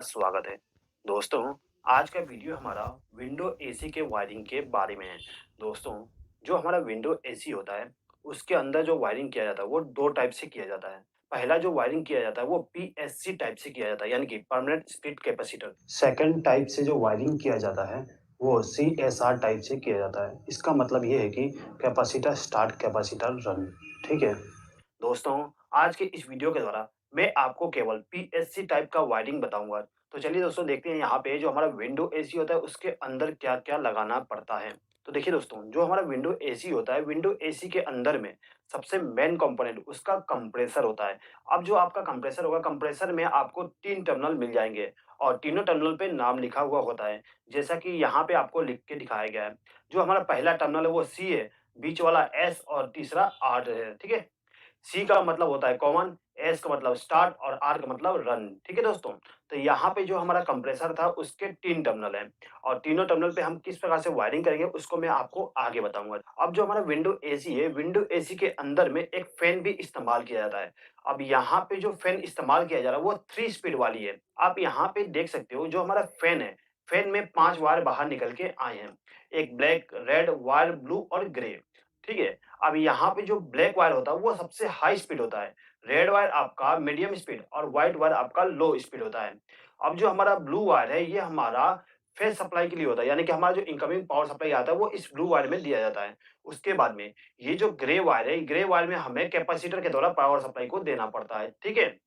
स्वागत है। दोस्तों, आज का वीडियो हमारा विंडो एसी के वायरिंग के बारे में है। दोस्तों, जो हमारा विंडो एसी होता है, उसके अंदर जो वायरिंग किया जाता है, वो 2 टाइप से किया जाता है। पहला जो वायरिंग किया जाता है, वो पीएससी टाइप से किया जाता है, यानी कि permanent split capacitor. Second type से जो वायरिंग किया जाता है, वो सीएसआर टाइप से किया जाता है। इसका मतलब ये है कि कैपेसिटर स्टार्ट, कैपेसिटर रन। ठीक है? दोस्तों, आज के इस वीडियो के द्वारा मैं आपको केवल पीएससी टाइप का वायरिंग बताऊंगा। तो चलिए दोस्तों, देखते हैं यहाँ पे जो हमारा विंडो एसी होता है उसके अंदर क्या क्या लगाना पड़ता है। तो देखिए दोस्तों, जो हमारा विंडो एसी होता है, विंडो एसी के अंदर में सबसे मेन कंपोनेंट उसका कंप्रेसर होता है। अब जो आपका कंप्रेसर होगा, कंप्रेसर में आपको 3 टर्मिनल मिल जाएंगे और तीनों टर्मिनल पे नाम लिखा हुआ होता है, जैसा कि यहाँ पे आपको लिख के दिखाया गया है। जो हमारा पहला टर्मिनल है वो सी है, बीच वाला एस और तीसरा आर है। ठीक है? सी का मतलब होता है कॉमन, एस का मतलब स्टार्ट और आर का मतलब रन। ठीक है दोस्तों? तो यहाँ पे जो हमारा कंप्रेसर था उसके 3 टर्मिनल हैं और तीनों टर्मिनल पे हम किस प्रकार से वायरिंग करेंगे उसको मैं आपको आगे बताऊँगा। अब जो हमारा विंडो एसी है, विंडो एसी के अंदर में एक फैन भी इस्तेमाल किया जाता है। अब यहाँ पे जो फैन इस्तेमाल किया जा रहा है वो 3 स्पीड वाली है। आप यहाँ पे देख सकते हो, जो हमारा फैन है, फैन में 5 वायर बाहर निकल के आए हैं। एक ब्लैक, रेड, वायर, ब्लू और ग्रे। ठीक है? अब यहाँ पे जो ब्लैक वायर होता है वो सबसे हाई स्पीड होता है। रेड वायर आपका मीडियम स्पीड और व्हाइट वायर आपका लो स्पीड होता है। अब जो हमारा ब्लू वायर है, ये हमारा फेज सप्लाई के लिए होता है, यानी कि हमारा जो इनकमिंग पावर सप्लाई आता है वो इस ब्लू वायर में दिया जाता है। उसके बाद में ये जो ग्रे वायर है, ग्रे वायर में हमें कैपेसिटर के द्वारा पावर सप्लाई को देना पड़ता है। ठीक है?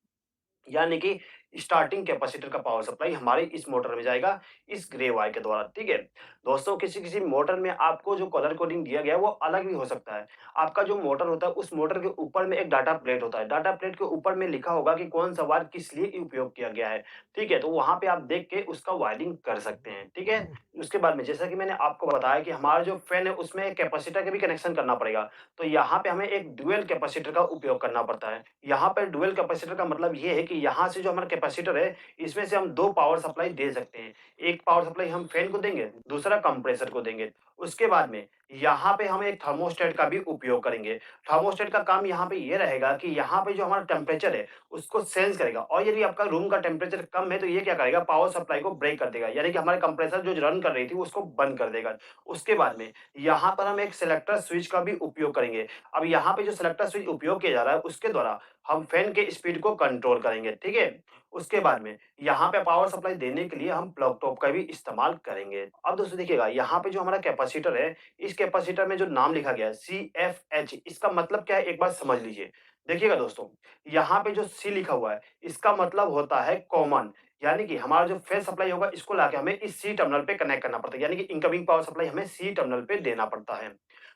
यानी कि स्टार्टिंग कैपेसिटर का पावर सप्लाई हमारे इस मोटर में जाएगा, इस ग्रे वायर के द्वारा। ठीक है? दोस्तों, किसी-किसी मोटर में आपको जो कलर कोडिंग दिया गया है वो अलग भी हो सकता है। आपका जो मोटर होता है उस मोटर के ऊपर में एक डाटा प्लेट होता है। डाटा प्लेट के ऊपर में लिखा होगा कि कौन-सा वायर किस लिए उपयोग किया गया है। ठीक है? तो वहाँ पे आप देख के उसका वायरिंग कर सकते हैं। ठीक है? उसके बाद में जैसा कि मैंने आपको बताया कि हमारा जो फैन है उसमें एक कैपेसिटर का भी कनेक्शन करना पड़ेगा। तो यहाँ पे हमें एक डुअल कैपेसिटर का उपयोग करना पड़ता है। यहाँ पर डुअल कैपेसिटर का मतलब ये है कि यहाँ से जो हमारा कैपेसिटर है, इसमें से हम 2 पावर सप्लाई दे सकते हैं। एक पावर सप्लाई हम फैन को देंगे, दूसरा कंप्रेसर को देंगे। उसके बाद में यहाँ पे हम एक थर्मोस्टेट का भी उपयोग करेंगे। थर्मोस्टेट का काम यहाँ पे ये रहेगा कि यहाँ पे जो हमारा टेम्परेचर है, उसको सेंस करेगा और यदि आपका रूम का टेम्परेचर कम है, तो ये क्या करेगा, पावर सप्लाई को ब्रेक कर देगा। यानी कि हमारे कंप्रेसर जो रन कर रही थी, उसको बंद कर देगा। उसके बाद में यहाँ पर हम एक सेलेक्टर स्विच का भी उपयोग करेंगे। अब यहाँ पे जो सेलेक्टर स्विच उपयोग किया जा रहा है, उसके द्वारा हम फैन के स्पीड को कंट्रोल करेंगे। ठीक है? उसके बाद में यहाँ पे पावर सप्लाई देने के लिए हम प्लग टॉप का भी इस्तेमाल करेंगे। अब दोस्तों देखिएगा, यहाँ पे जो हमारा कैपेसिटर है, इस कैपेसिटर में जो नाम लिखा गया है CFH, इसका मतलब क्या है एक बार समझ लीजिए। देखिएगा दोस्तों, यहाँ पे जो C लिखा हुआ है, इसका मतलब होता है कॉमन, यानी कि हमारा जो फेज सप्लाई होगा इसको लाके हमें इस C टर्मिनल पे कनेक्ट करना पड़ता है, यानी कि इनकमिंग पावर सप्लाई हमें C टर्मिनल पे देना पड़ता है।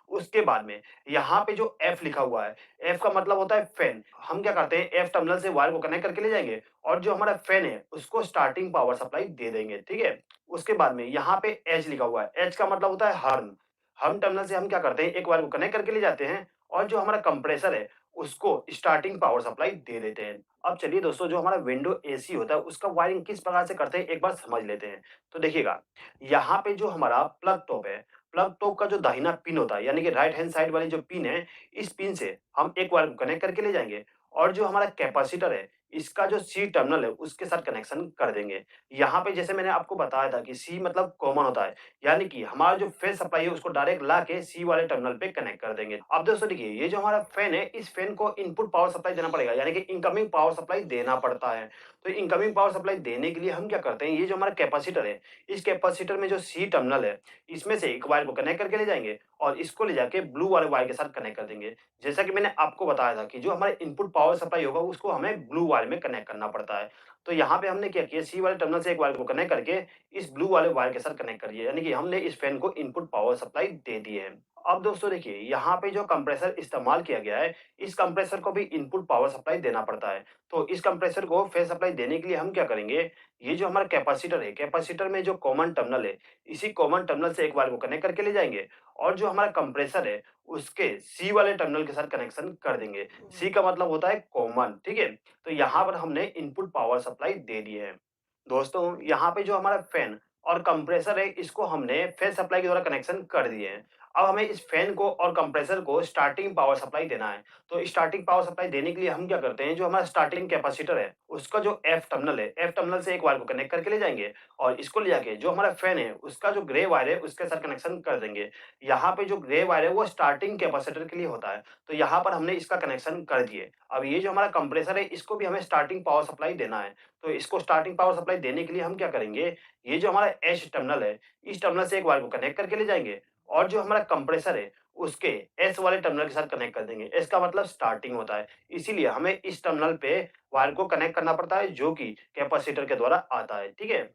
उसके बाद में यहाँ पे जो F लिखा हुआ है, F का मतलब होता है फैन। हम क्या करते हैं, F टर्मिनल से वायर को कनेक्ट करके ले जाएँगे और जो हमारा फैन है उसको स्टार्टिंग पावर सप्लाई दे देंगे। ठीक है? उसके बाद में यहाँ पे H लिखा हुआ है, H का मतलब होता है हॉर्न। हम टर्मिनल से हम क्या करते हैं, एक वायर को कनेक्ट करके ले जाते हैं और जो हमारा कंप्रेसर है उसको स्टार्टिंग पावर सप्लाई दे देते हैं। अब चलिए दोस्तों, जो हमारा विंडो एसी होता है उसका वायरिंग किस प्रकार से करते हैं एक बार समझ लेते हैं। तो देखिएगा, यहाँ पे जो हमारा प्लग टॉप है, प्लग टॉप का जो दाहिना पिन होता है, यानी कि राइट हैंड साइड वाली जो पिन है, इस पिन से हम एक वायर को कनेक्ट करके ले जाएँगे और जो हमारा कैपेसिटर है, इसका जो सी टर्मिनल है उसके साथ कनेक्शन कर देंगे। यहाँ पे जैसे मैंने आपको बताया था कि सी मतलब कॉमन होता है, यानी कि हमारा जो फेज सप्लाई है उसको डायरेक्ट लाके सी वाले टर्मिनल पे कनेक्ट कर देंगे। अब दोस्तों देखिए, ये जो हमारा फैन है, इस फैन को इनपुट पावर सप्लाई देना पड़ेगा, यानी कि इनकमिंग पावर सप्लाई देना पड़ता है। तो इनकमिंग पावर सप्लाई देने के लिए हम क्या करते हैं, ये जो हमारा कैपेसिटर है, इस कैपेसिटर में जो सी टर्मिनल है, इसमें से एक वायर को कनेक्ट करके ले जाएँगे और इसको ले जाके ब्लू वाले वायर के साथ कनेक्ट कर देंगे। जैसा कि मैंने आपको बताया था कि जो हमारे इनपुट पावर सप्लाई होगा उसको हमें ब्लू वायर में कनेक्ट करना पड़ता है। तो यहाँ पे हमने क्या किया, सी वाले टर्मिनल से एक वायर को कनेक्ट करके इस ब्लू वाले वायर के साथ कनेक्ट कर दिया, यानी कि हमने इस फैन को इनपुट पावर सप्लाई दे दी है। अब दोस्तों देखिए, यहाँ पे जो कंप्रेसर इस्तेमाल किया गया है, इस कंप्रेसर को भी इनपुट पावर सप्लाई देना पड़ता है। तो इस कंप्रेसर को फेज सप्लाई देने के लिए हम क्या करेंगे, ये जो हमारा कैपेसिटर है, कैपेसिटर में जो कॉमन टर्मिनल है, इसी कॉमन टर्मिनल से एक वायर को कनेक्ट करके ले जाएँगे और जो हमारा कंप्रेसर है, उसके सी वाले टर्मिनल के साथ कनेक्शन कर देंगे। सी का मतलब होता है कॉमन, ठीक है? तो यहाँ पर हमने इनपुट पावर सप्लाई दे दी है। दोस्तों, यहाँ पे जो हमारा फैन और कंप्रेसर है, इसको हमने फेज सप्लाई के द्वारा कनेक्शन कर दिए हैं। अब हमें इस फैन को और कंप्रेसर को स्टार्टिंग पावर सप्लाई देना है। तो स्टार्टिंग पावर सप्लाई देने के लिए हम क्या करते हैं, जो हमारा स्टार्टिंग कैपेसिटर है, उसका जो एफ टर्मिनल है, एफ टर्मिनल से एक वायर को कनेक्ट करके ले जाएँगे और इसको ले जाके जो हमारा फैन है, उसका जो ग्रे वायर है, उसके साथ कनेक्शन कर देंगे। यहाँ पे जो ग्रे वायर है, वो स्टार्टिंग कैपेसिटर के लिए होता है। तो यहाँ पर हमने इसका कनेक्शन कर दिए। अब ये जो हमारा कंप्रेसर है, इसको भी हमें स्टार्टिंग पावर सप्लाई देना है। तो इसको स्टार्टिंग पावर सप्लाई देने के लिए हम क्या करेंगे, ये जो हमारा एच टर्मिनल है, इस टर्मिनल से एक वायर को कनेक्ट करके ले जाएँगे और जो हमारा कंप्रेसर है, उसके एस वाले टर्मिनल के साथ कनेक्ट कर देंगे। एस का मतलब स्टार्टिंग होता है। इसीलिए हमें इस टर्मिनल पे वायर को कनेक्ट करना पड़ता है, जो कि कैपेसिटर के द्वारा आता है। ठीक है?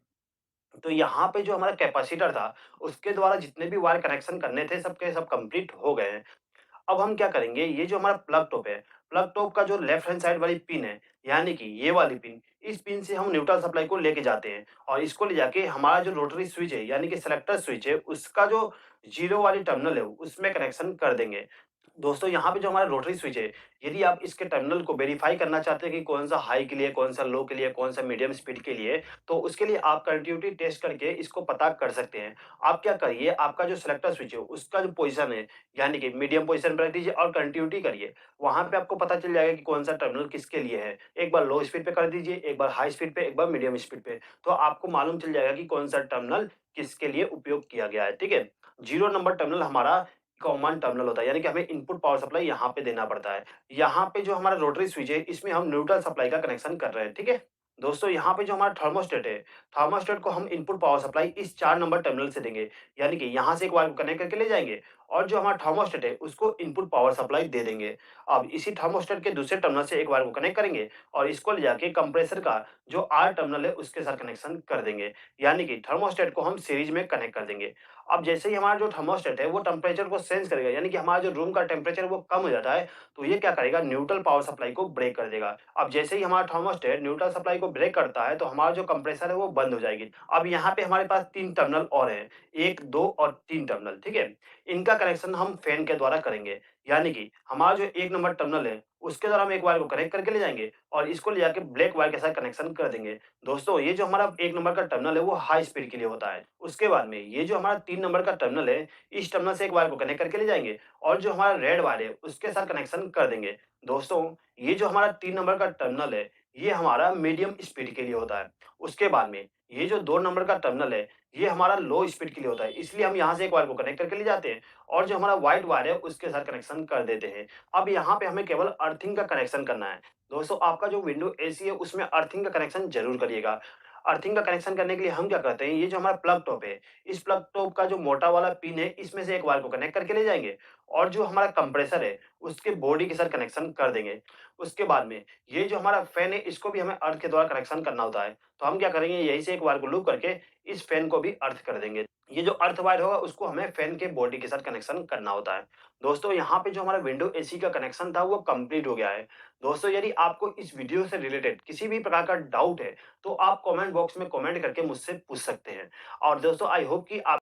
तो यहाँ पे जो हमारा कैपेसिटर था, उसके द्वारा जितने भी वायर कनेक्शन करने थे, सब के सब कंप्लीट हो गए हैं। अब हम क्या करेंगे, ये जो हमारा प्लग टॉप है, प्लग टॉप का जो लेफ्ट हैंड साइड वाली पिन है, यानी कि ये वाली पिन, इस पिन से हम न्यूट्रल सप्लाई को लेके जाते हैं और इसको ले जाके हमारा जो रोटरी स्विच है, यानी कि सेलेक्टर स्विच है, उसका जो 0 वाली टर्मिनल है, उसमें कनेक्शन कर देंगे। दोस्तों यहाँ पे जो हमारा रोटरी स्विच है, यदि आप इसके टर्मिनल को वेरीफाई करना चाहते हैं कि कौन-सा हाई के लिए, कौन-सा लो के लिए, कौन-सा मीडियम स्पीड के लिए, तो उसके लिए आप कंटिन्यूटी टेस्ट करके इसको पता कर सकते हैं। आप क्या करिए, आपका जो सेलेक्टर स्विच है, उसका जो पोज़ीशन है, यानी कि मीडियम पोज़ीशन पे रख दीजिए और कंटिन्यूटी करिए। वहाँ पे आपको पता चल जाएगा कि कौन-सा टर्मिनल किसके लिए है। एक बार लो स्पीड पे कर दीजिए, एक बार हाई स्पीड पे, एक बार मीडियम स्पीड पे। तो आपको मालूम चल जाएगा कि कौन-सा टर्मिनल किसके लिए उपयोग किया गया है, ठीक है? 0 नंबर टर्मिनल हमारा कॉमन टर्मिनल होता है, यानी कि हमें इनपुट पावर सप्लाई यहाँ पे देना पड़ता है। यहाँ पे जो हमारा रोटरी स्विच है, इसमें हम न्यूट्रल सप्लाई का कनेक्शन कर रहे हैं, ठीक है? दोस्तों यहाँ पे जो हमारा थर्मोस्टेट है, थर्मोस्टेट को हम इनपुट पावर सप्लाई इस 4 नंबर टर्मिनल से देंगे, यानी कि यहाँ से एक वायर को कनेक्ट करके ले जाएँगे और जो हमारा थर्मोस्टेट है, उसको इनपुट पावर सप्लाई दे देंगे। अब इसी थर्मोस्टेट के दूसरे टर्मिनल से एक वायर को कनेक्ट करेंगे और इसको ले जाके कंप्रेसर का जो आर टर्मिनल है, उसके साथ कनेक्शन कर देंगे, यानी कि थर्मोस्टेट को हम सीरीज में कनेक्ट कर देंगे। अब जैसे ही हमारा जो थर्मोस्टेट है, वो टेम्परेचर को सेंस करेगा, यानी कि हमारा जो रूम का टेम्परेचर वो कम हो जाता है, तो ये क्या करेगा, न्यूट्रल पावर सप्लाई को ब्रेक कर देगा। अब जैसे ही हमारा थर्मोस्टेट न्यूट्रल सप्लाई को ब्रेक करता है, तो हमारा जो कंप्रेसर है वो बंद हो जाएगी। अब यहाँ पे हमारे पास 3 टर्मिनल और हैं, 1, 2 और 3 टर्मिनल, ठीक है? इनका कनेक्शन हम फैन के द्वारा करेंगे, यानी कि हमारा जो 1 नंबर टर्मिनल है, उसके द्वारा हम एक वायर को कनेक्ट करके ले जाएँगे और इसको ले जाके ब्लैक वायर के साथ कनेक्शन कर देंगे। दोस्तों, ये जो हमारा 1 नंबर का टर्मिनल है, वो हाई स्पीड के लिए होता है। उसके बाद में ये जो हमारा 3 नंबर का टर्मिनल है, इस टर्मिनल से एक वायर को कनेक्ट करके ले जाएँगे और जो हमारा रेड वायर है, उसके साथ कनेक्शन कर देंगे। दोस्तों, ये जो हमारा 3 नंबर का टर्मिनल है, ये हमारा मीडियम स्पीड के लिए होता है। उसके बाद में ये जो 2 नंबर का टर्मिनल है, ये हमारा लो स्पीड के लिए होता है। इसलिए हम यहाँ से एक वायर को कनेक्ट करके ले जाते हैं और जो हमारा व्हाइट वायर है, उसके साथ कनेक्शन कर देते हैं। अब यहाँ पे हमें केवल अर्थिंग का कनेक्शन करना है। दोस्तों, आपका जो विंडो एसी है, उसमें अर्थिंग का कनेक्शन ज़रूर करिएगा। अर्थिंग का कनेक्शन करने के लिए हम क्या करते हैं, ये जो हमारा प्लग टॉप है, इस प्लग टॉप का जो मोटा वाला पिन है, इसमें से एक वायर को कनेक्ट करके ले जाएँगे और जो हमारा कंप्रेसर है, उसके बॉडी के साथ कनेक्शन कर देंगे। उसके बाद में ये जो हमारा फैन है, इसको भी हमें अर्थ के द्वारा कनेक्शन करना होता है। तो हम क्या करेंगे, यहीं से एक वायर को लूप करके इस फैन को भी अर्थ कर देंगे। ये जो अर्थ वायर होगा, उसको हमें फैन के बॉडी के साथ कनेक्शन करना होता है। दोस्तों, यहाँ पे जो हमारा विंडो एसी का कनेक्शन था, वो कंप्लीट हो गया है। दोस्तों, यदि आपको इस वीडियो से रिलेटेड किसी भी प्रकार का डाउट है, तो आप कमेंट बॉक्स में कमेंट करके मुझसे पूछ सकते हैं। और दोस्तों, आई होप कि आप